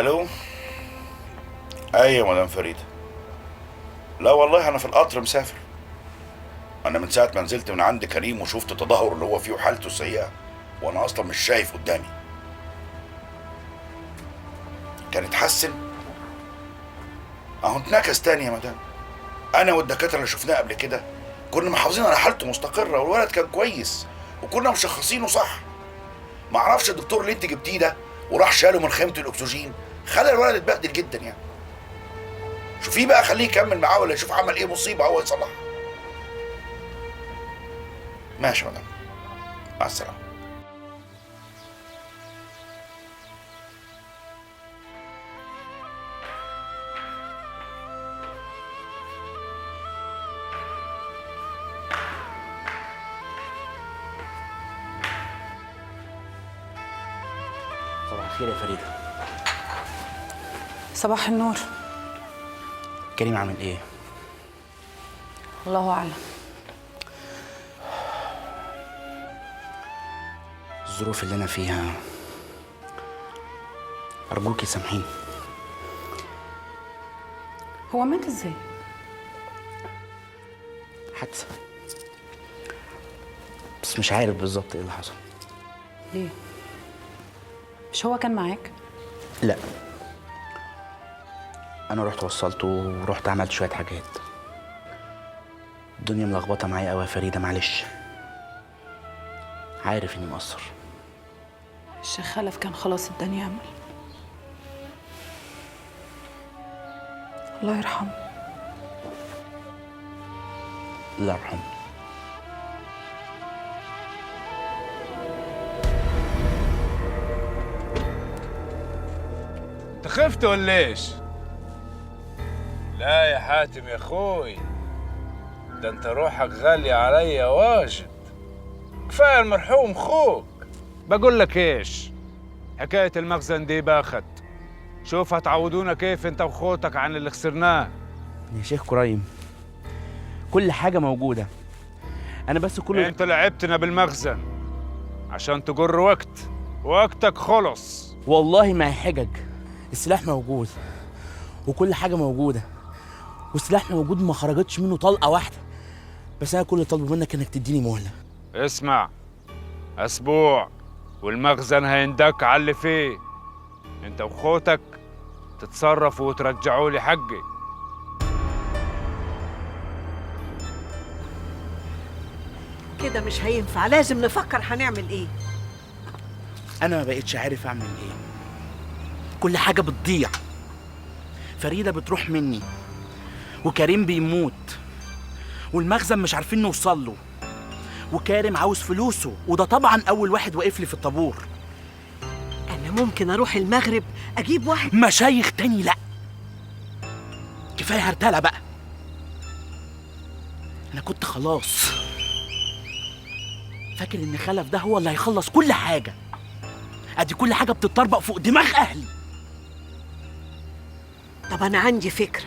الو. ايوه مدام فريده. لا والله انا في القطر مسافر. انا من ساعه ما نزلت من عند كريم وشفت التدهور اللي هو فيه وحالته السيئه، وانا اصلا مش شايف قدامي. كان اتحسن اهو اتنكس تاني يا مدام. انا والدكاتره اللي شفناه قبل كده كنا محافظين على حالته مستقره، والولد كان كويس وكنا مشخصينه صح. معرفش الدكتور اللي انت جبتيه ده وراح شاله من خيمه الاكسجين خلى الولد اتبهدل جدا يعني. شوفيه بقى، خليه يكمل معاه ولا يشوف عمل ايه مصيبه هو يصلحها. ماشي يا مدام، مع السلامه. صباح الخير يا فريدة. صباح النور. كريم عامل ايه؟ الله أعلم. الظروف اللي أنا فيها أرجوكي سامحيني. هو مات ازاي؟ حادثة، بس مش عارف بالظبط ايه اللي حصل. ليه؟ مش هو كان معاك؟ لا، أنا رحت وصلته ورحت عملت شوية حاجات. الدنيا ملخبطة معايا أوي يا فريدة، معلش. عارف إني مقصر. الشيخ خلف كان خلاص اداني امل. الله يرحمه. الله يرحمه. انت خفت ولا ايش؟ لا يا حاتم يا اخوي، ده انت روحك غالية عليا واجد. كفاية المرحوم خوك. بقول لك ايش، حكاية المخزن دي باخت. شوف هتعودونا كيف انت وخوتك عن اللي خسرناه. يا شيخ كريم، كل حاجة موجودة. أنا بس انت لعبتنا بالمخزن عشان تجر وقتك خلص. والله ما هي حجج. السلاح موجود وكل حاجة موجودة، والسلاح موجود ما خرجتش منه طلقة واحدة. بس أنا كل اللي طالبه منك إنك تديني مهلة. اسمع، أسبوع والمخزن هيندك على اللي فيه. انت وخوتك تتصرفوا وترجعوا لي حقي. كده مش هينفع، لازم نفكر هنعمل ايه. أنا ما بقتش عارف أعمل إيه. كل حاجة بتضيع. فريدة بتروح مني، وكريم بيموت، والمخزن مش عارفين نوصل له، وكارم عاوز فلوسه، وده طبعا أول واحد واقف لي في الطابور. انا ممكن اروح المغرب اجيب واحد مشايخ تاني لأ. كفاية هرتلة بقى. أنا كنت خلاص فاكر إن خلف ده هو اللي هيخلص كل حاجة. أدي كل حاجة بتتطربق فوق دماغ أهلي. طب انا عندي فكرة.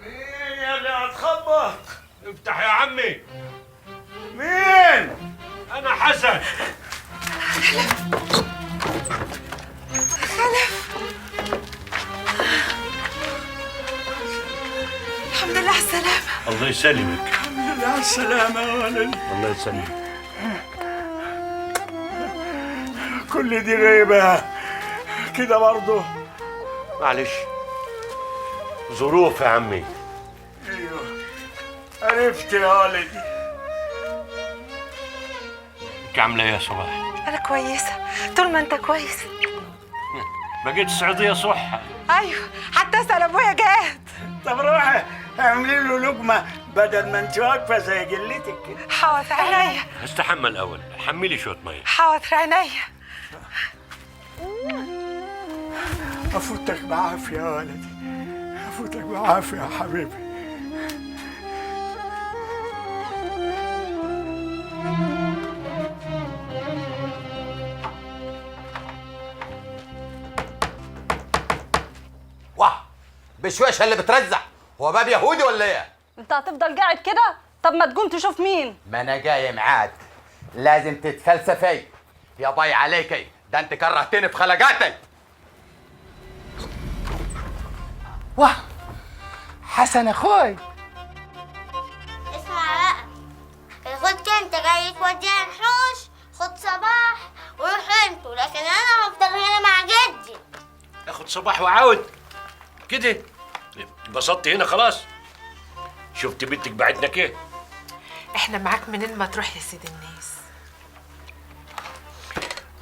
مين يا اللي هتخبط؟ افتح يا عمي. مين؟ أنا حسن. الحمد لله على السلامة. الله يسلمك. الحمد لله على السلامة يا ولدي. الله يسلمك. كل دي غيبة كده برضه؟ معلش، ظروف يا عمي. ايوه عرفت يا ولدي. انت عامله ايه يا صباح؟ أنا كويسة طول ما أنت كويس. بقيت السعوديه صح؟ أيوه، حتى أسأل أبويا جاد. طب روحي اعملي له لقمه بدل ما انت واقفه زي جلتك كده. حاضر عينيا. استحمى الاول، حملي شويه ميه. حاضر عينيا. افوتك بعافيه يا ولدي، افوتك بعافيه يا حبيبي. واه، بشويشه اللي بترزع، هو باب يهودي ولا ايه؟ انت هتفضل قاعد كده؟ طب ما تقوم تشوف مين. ما انا جاي معاك، لازم تتفلسفي. يا باي عليكي، ده انت كرهتني في خلقاتي. واه حسن اخوي، اسمع بقى، خد انت جاي تودينا الحوش، خد صباح وروح انتوا، لكن انا هفضل هنا مع جدي. اخد صباح وعاود كده. انبسطت هنا خلاص. شفت بنتك بعتنا كيف؟ احنا معاك منين ما تروح يا سيد الناس.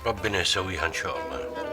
ربنا يسويها ان شاء الله.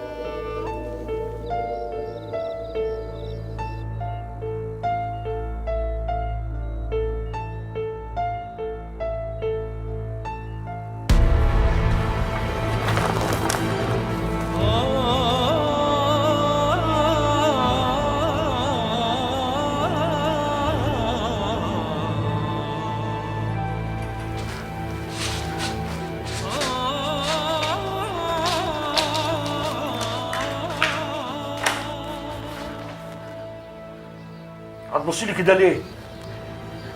هتبصي لي كده ليه؟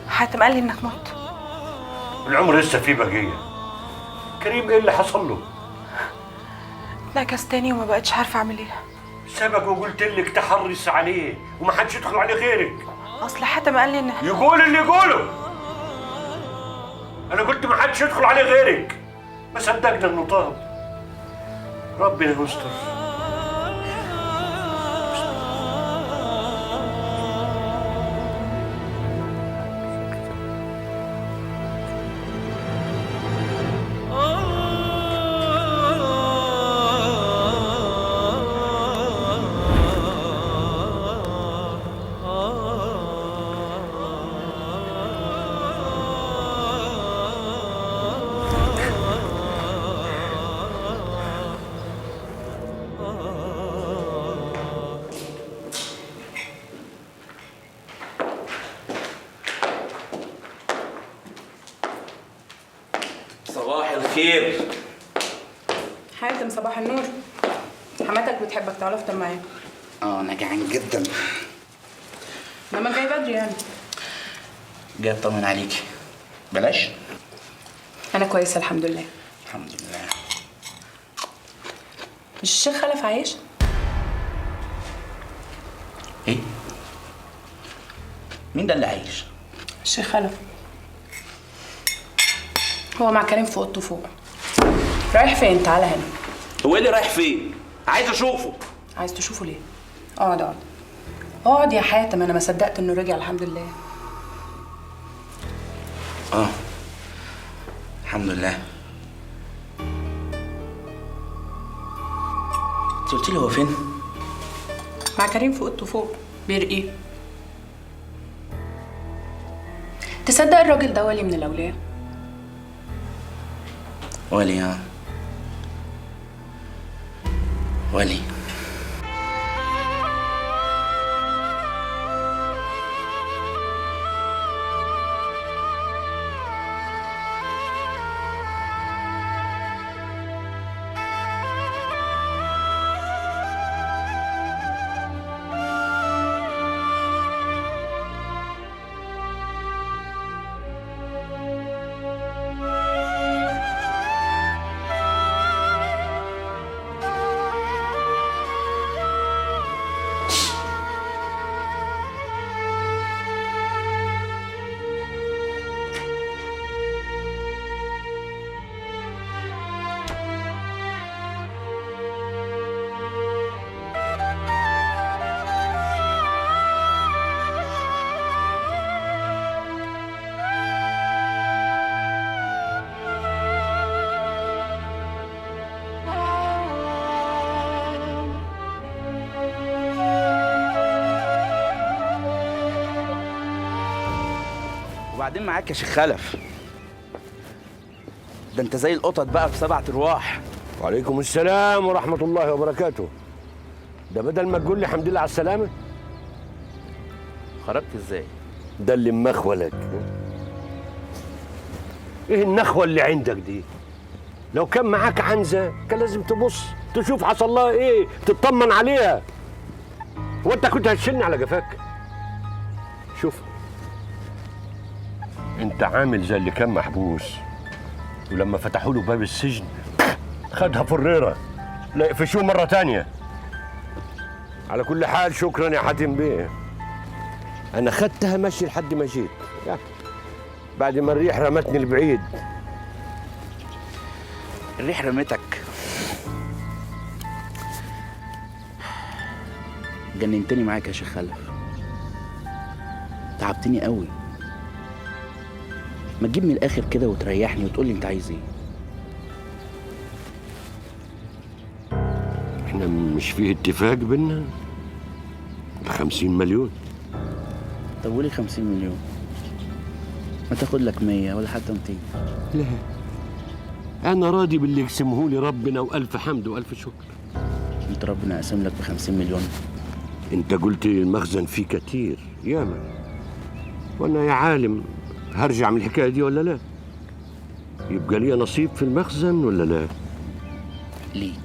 حاتم قال لي انك مت. العمر لسه فيه بقيه. كريم ايه اللي حصل له؟ اتنكس تاني وما بقتش عارفه اعمل ايه. سبق وقلت لك تحرص عليه وما حدش يدخل عليه غيرك. اصل حاتم قال لي ان يقول اللي يقوله. انا قلت ما حدش يدخل عليه غيرك، ما صدقنا انه طاب. ربنا يستر. صباح الخير. حاتم صباح النور. حماتك بتحبك، تعالى افطر معايا. انا جعان جدا. انما جاي بدري يعني. جاي اطمن عليكي. بلاش. انا كويسه الحمد لله. الحمد لله. مش الشيخ خلف عايش؟ ايه؟ مين ده اللي عايش؟ الشيخ خلف. هو مع كريم في اوضته فوق. رايح فين؟ تعالى هنا. هو ايه اللي رايح فين؟ عايز اشوفه. عايز تشوفه ليه؟ اقعد اقعد. اقعد يا حاتم، انا ما صدقت انه رجع الحمد لله. الحمد لله. انت قلت لي هو فين؟ مع كريم في اوضته فوق بيرقيه. تصدق الراجل ده ولي من الاولياء؟ ولي ولي. وبعدين معاك يا شيخ خلف، ده انت زي القطط بقى في 7 أرواح. وعليكم السلام ورحمة الله وبركاته. ده بدل ما تقول لي الحمد لله على السلامة. خرجت ازاي؟ ده اللي مخولك. ايه النخوة اللي عندك دي؟ لو كان معاك عنزة كان لازم تبص تشوف حصل لها ايه، تطمن عليها. وانت كنت هتشيلني على جفاك. شوف، انت عامل زي اللي كان محبوس ولما فتحوا له باب السجن خدها فريره. لا يقفشوه مرة تانية. على كل حال شكرا يا حاتم بيه، أنا خدتها مشي لحد ما جيت بعد ما الريح رمتني لبعيد. الريح رمتك. جننتني معاك يا شيخ خلف، تعبتني قوي. ما تجيب من الاخر كده وتريحني وتقول لي انت عايز ايه. احنا مش في اتفاق بينا؟ 50 مليون. طب وليه 50 مليون؟ ما تاخد لك 100 ولا حتى 200. لا، انا راضي باللي يقسمه لي ربنا، والف حمد والف شكر. انت ربنا قاسم لك ب50 مليون؟ انت قلت المخزن فيه كتير ياما، وانا يا عالم هرجع من الحكايه دي ولا لا؟ يبقى لي نصيب في المخزن ولا لا؟ ليك،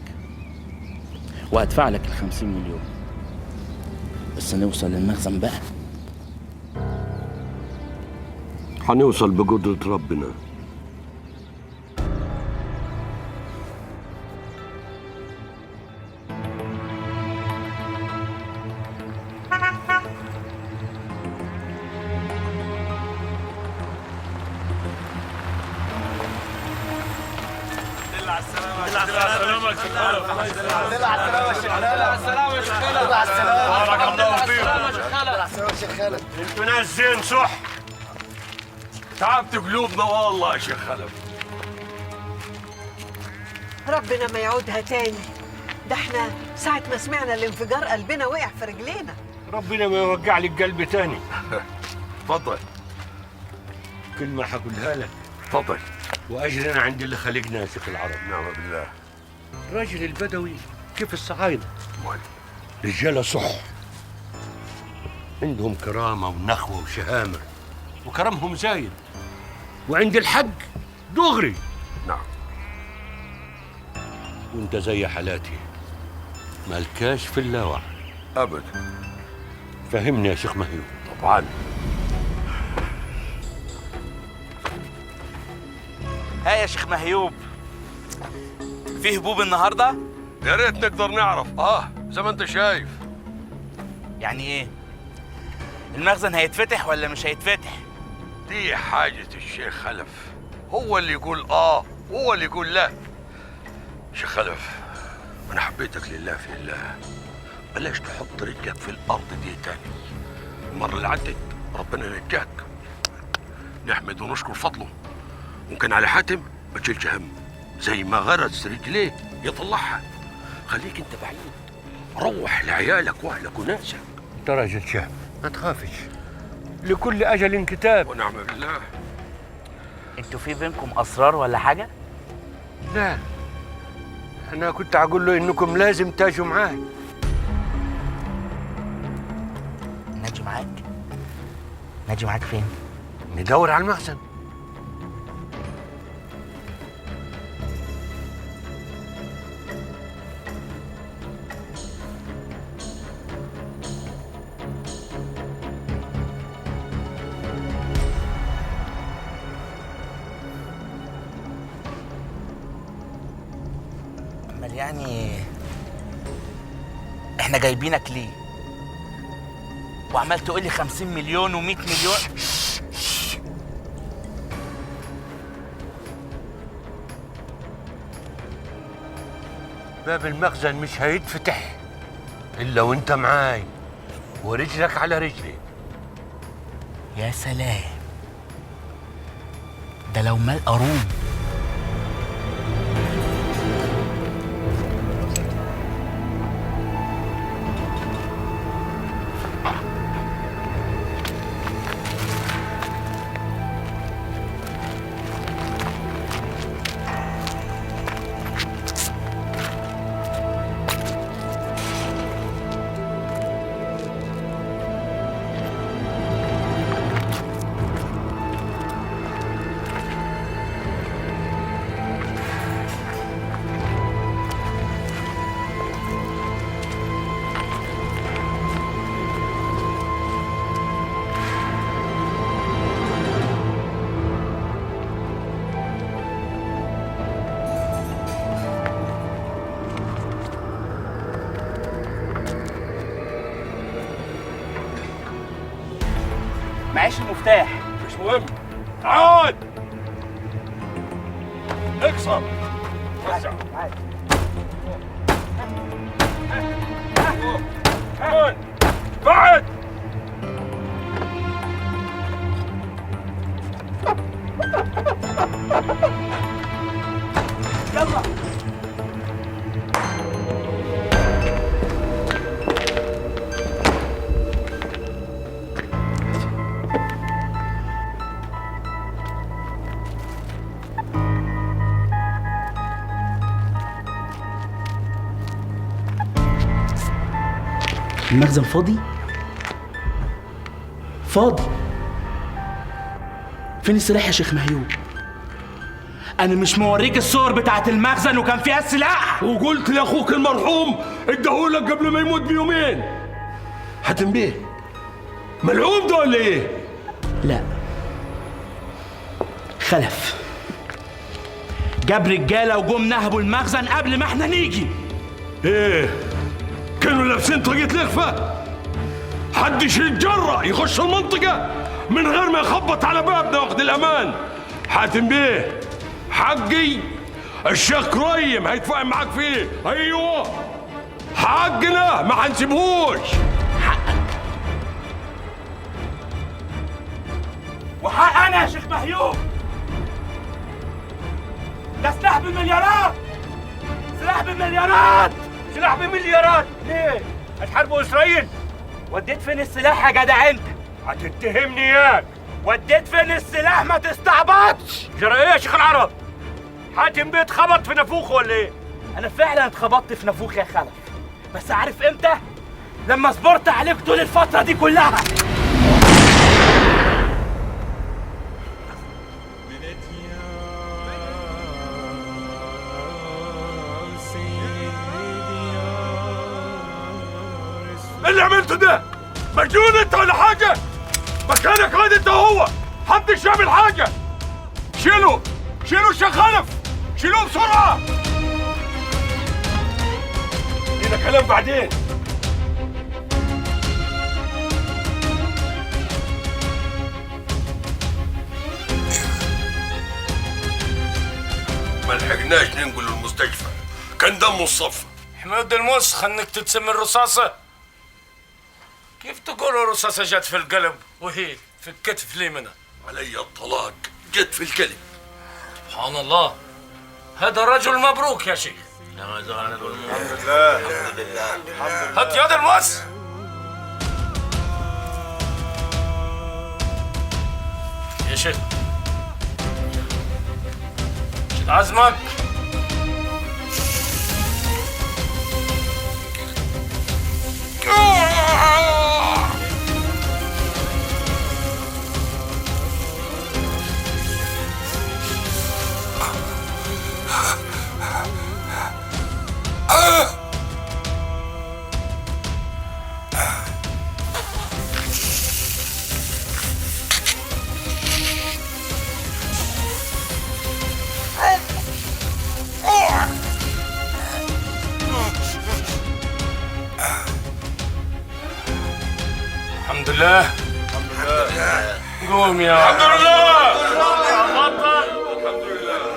وهدفع لك ال50 مليون، بس نوصل للمخزن بقى. هنوصل بقدرة ربنا. انتوا ناس زين صح. تعبت قلوبنا والله يا شيخ خلف. ربنا ما يعودها تاني. ده احنا ساعة ما سمعنا الانفجار قلبنا وقع في رجلينا. ربنا ما يوقع لي قلبي تاني. اتفضل. كلمة هقولها لك. اتفضل. وأجرنا عند اللي خلقنا يا شيخ العرب. نعم بالله. الراجل البدوي كيف الصعايدة، رجالة صح، عندهم كرامة ونخوة وشهامة، وكرمهم زايد، وعند الحق دغري. نعم. وانت زي حالاتي مالكاش في اللاوع ابدا. فهمني يا شيخ مهيوب. طبعا. ها يا شيخ مهيوب، في هبوب النهارده؟ يا ريت نقدر نعرف. زي ما انت شايف. يعني ايه؟ المخزن هيتفتح ولا مش هيتفتح؟ دي حاجة الشيخ خلف، هو اللي يقول وهو اللي يقول لا. شيخ خلف، انا حبيتك لله في الله، بلاش تحط رجلك في الارض دي تاني. المرة اللي عدت ربنا نجاك، نحمد ونشكر فضله. ممكن على حاتم ما تشيلش هم، زي ما غرز رجليه يطلعها. خليك انت بعيد، روح لعيالك واهلك وناسك. انت راجل شهم، ما تخافش، لكل اجل كتاب. ونعم بالله. انتوا في بينكم اسرار ولا حاجه؟ لا، انا كنت اقول له انكم لازم تاجوا معاي. ناجي معاك؟ ناجي معاك فين؟ ندور على المخزن. امال يعني احنا جايبينك ليه؟ وعمال تقول لي 50 مليون و100 مليون. باب المخزن مش هيتفتح الا وانت معاي ورجلك على رجلي. يا سلام، ده لو مال قارون. معيش المفتاح. مش مهم. تعال اكسر. وسع. كمان بعد. يلا. المخزن فاضي؟ فاضي. فين السلاح يا شيخ مهيوب؟ أنا مش موريك الصور بتاعت المخزن وكان فيها السلاح؟ وقلت لاخوك المرحوم اداهولك قبل ما يموت بيومين. حاتم بيه ملعوب ده ولا ايه؟ لا، خلف جاب رجاله وجم نهبوا المخزن قبل ما احنا نيجي. ايه كانوا لابسين طاقية الإخفاء؟ حدش يتجرأ يخش المنطقة من غير ما يخبط على بابنا واخد الأمان. حاتم بيه حقي الشيخ كريم هيتفاهم معاك فيه. أيوه حقنا ما هنسيبهوش. وحق أنا يا شيخ مهيوب. ده سلاح بمليارات. سلاح بمليارات. سلاح بمليارات. ليه؟ هتحاربوا إسرائيل؟ وديت فين السلاح يا جدع أنت؟ هتتهمني إياك. وديت فين السلاح؟ ما تستعبطش. جرى إيه يا شيخ العرب؟ حاتم بيه اتخبط في نافوخه ولا إيه؟ أنا فعلا اتخبطت في نافوخي يا خلف، بس عارف إمتى؟ لما صبرت عليك طول الفترة دي كلها. اللي عملته ده مجنون انت ولا حاجة؟ مكانك غاد انت وهو، محدش يعمل حاجة. شيلوا الشيخ خلف، شيلوه بسرعة. لينا كلام بعدين. ما لحقناش ننقل المستشفى، كان دمه الصف. حمود المسخ انك تتسمي الرصاصة؟ كيف تقول الرصاصة جت في القلب وهي في الكتف اليمنى؟ علي الطلاق جت في الكلب. سبحان الله، هذا رجل مبروك يا شيخ. الحمد لله الحمد لله. هات يد المس. يا شيخ شد عزمك. الحمد لله الحمد لله. قوم يا الحمد لله. الحمد لله.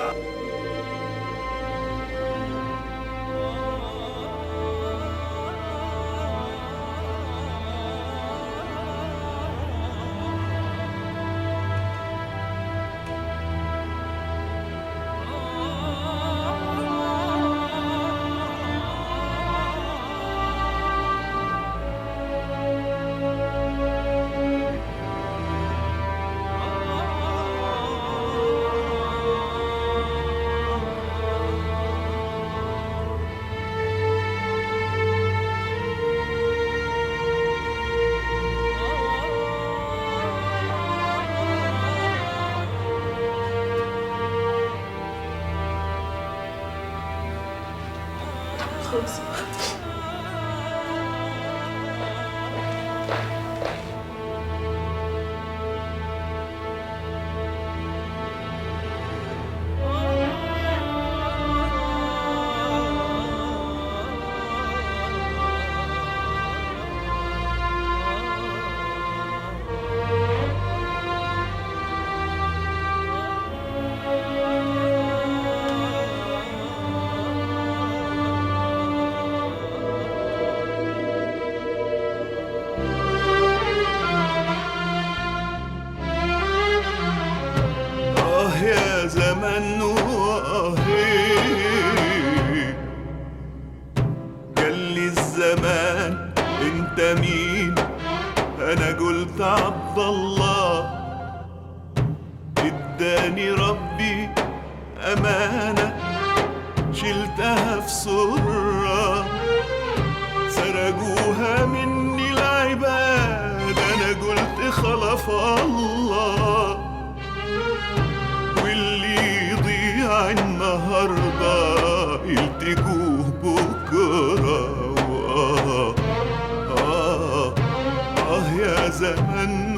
كنت عبد الله اداني ربي أمانة شلتها في سرة سرقوها مني العباد أنا قلت خلف الله واللي يضيع النهاردة يلتقوه بكرة يا زمن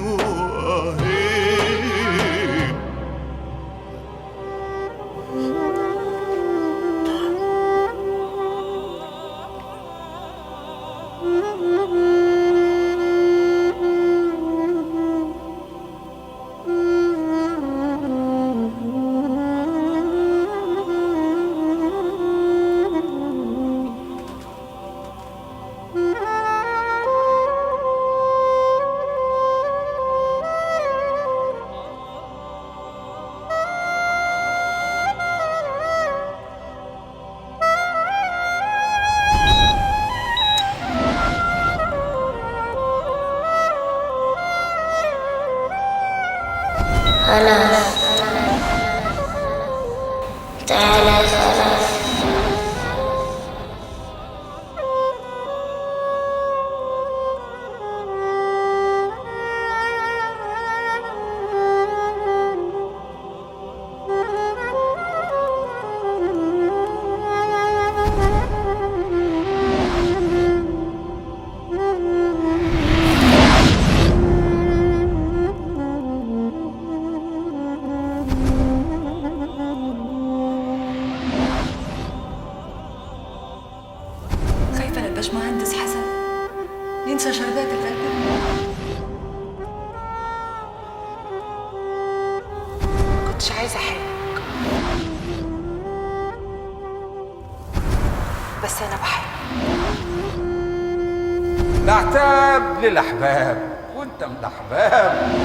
خلاص تعالى خلاص خايفة للباشمهندس حسن ينسى شربات القلب. كنتش عايزة أحبك بس أنا بحبك. ده عتاب للأحباب وأنت من الأحباب.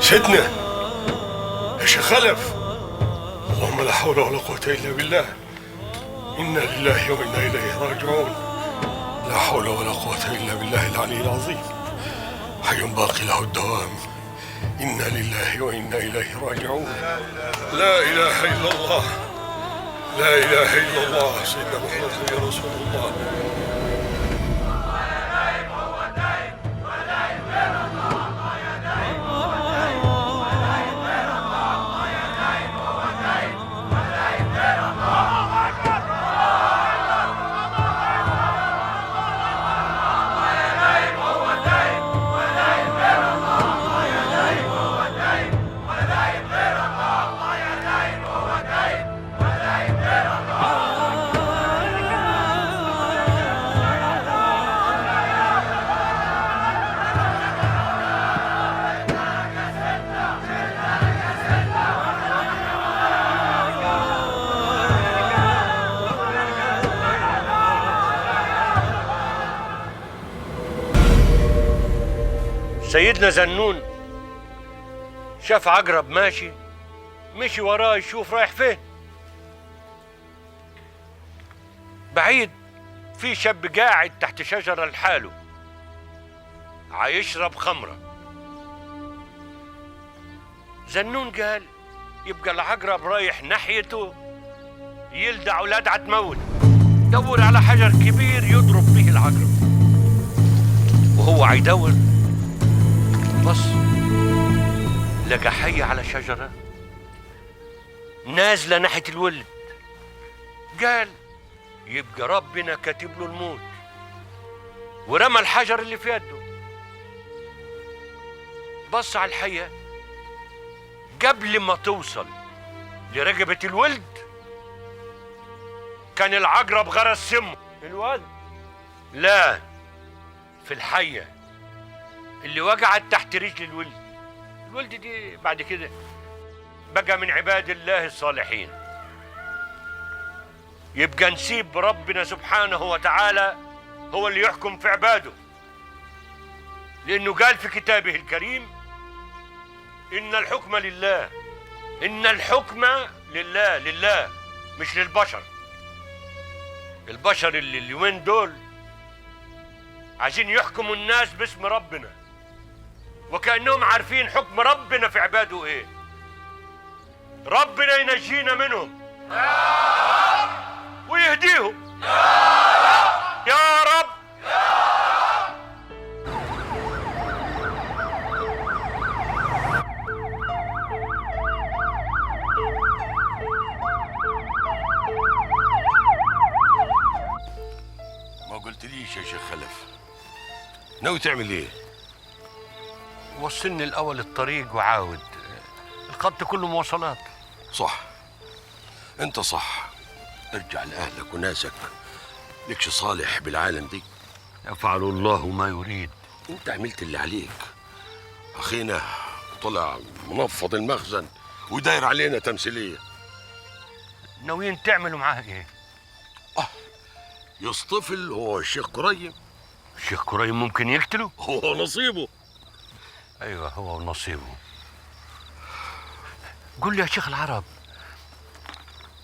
سيدنا يا شيخ خلف، اللهم لا حول ولا قوة إلا بالله، إنا لله وإنا إليه راجعون. لا حول ولا قوة إلا بالله العلي العظيم، حي باقي له الدوام. إنا لله وإنا إليه راجعون. لا إله إلا الله، لا إله إلا الله، سيدنا محمد رسول الله. سيدنا زنون شاف عقرب ماشي، مشي وراه يشوف رايح فين. بعيد في شاب قاعد تحت شجرة لحاله عيشرب خمرة. زنون قال يبقى العقرب رايح ناحيته يلدع ولدعة تموت، دور على حجر كبير يضرب به العقرب. وهو عيدور بص لقى حية على شجرة نازلة ناحية الولد. قال يبقى ربنا كاتب له الموت، ورمى الحجر اللي في يده. بص على الحية قبل ما توصل لرقبة الولد كان العقرب غرس سمه. الولد لا، في الحية اللي وقعت تحت رجل الولد. الولد دي بعد كده بقى من عباد الله الصالحين. يبقى نسيب ربنا سبحانه وتعالى هو اللي يحكم في عباده، لأنه قال في كتابه الكريم: إن الحكم لله. إن الحكم لله، لله مش للبشر. البشر اللي اليومين دول عايزين يحكموا الناس باسم ربنا، وكأنهم عارفين حكم ربنا في عباده ايه. ربنا ينجينا منهم ويهديهم يا رب. ما قلتليش يا شيخ خلف، ناوي تعمل ايه؟ وصلني الأول الطريق وعاود، الخط كله مواصلات. صح، انت صح. ارجع لأهلك وناسك، لكش صالح بالعالم دي. يفعل الله ما يريد. انت عملت اللي عليك. اخينا طلع منفض المخزن وداير علينا تمثيلية. ناويين تعملوا معاه ايه؟ يصطفل هو الشيخ كريم. الشيخ كريم ممكن يقتله؟ هو نصيبه. ايوه هو نصيبه. قول لي يا شيخ العرب،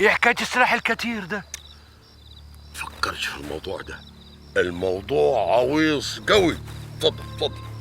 ايه حكايه السلاح الكتير ده؟ فكرش في الموضوع ده، الموضوع عويص قوي. اتفضل اتفضل.